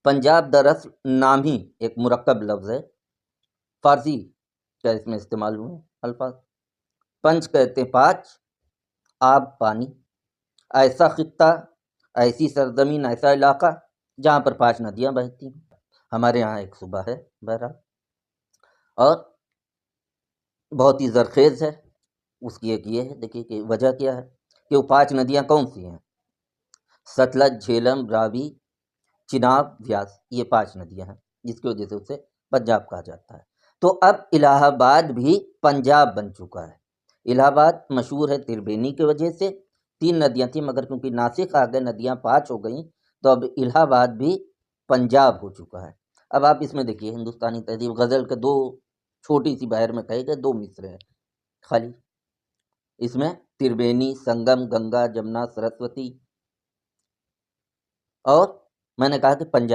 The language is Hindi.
पंजाब दरअसल नाम ही एक मुरक्कब लफ्ज़ है, फ़ारसी का इसमें इस्तेमाल हुए अल्फ़ाज़। पंज कहते हैं 5, आब पानी, ऐसा खित्ता, ऐसी सरज़मीन, ऐसा इलाका जहाँ पर 5 नदियाँ बहती हैं। हमारे यहाँ एक सूबा है बहरहाल, और बहुत ही ज़रख़ेज़ है। उसकी एक ये है, देखिए कि वजह क्या है कि वो 5 नदियाँ कौन-सी हैं? सतलज, झेलम, रावी, चिनाब, व्यास, ये 5 नदियाँ हैं, जिसकी वजह से उसे पंजाब कहा जाता है। तो अब इलाहाबाद भी पंजाब बन चुका है। इलाहाबाद मशहूर है त्रिवेणी की वजह से, 3 नदियाँ थी मगर क्योंकि नासिक आ गए नदियाँ 5 हो गईं, तो अब इलाहाबाद भी पंजाब हो चुका है। अब आप इसमें देखिए हिंदुस्तानी तहज़ीब ग़ज़ल के 2 छोटी-सी बहर में कहे गए 2 मिसरे हैं खाली। इसमें त्रिवेणी, संगम, गंगा, जमुना, सरस्वती, और मैंने कहा कि पंजाब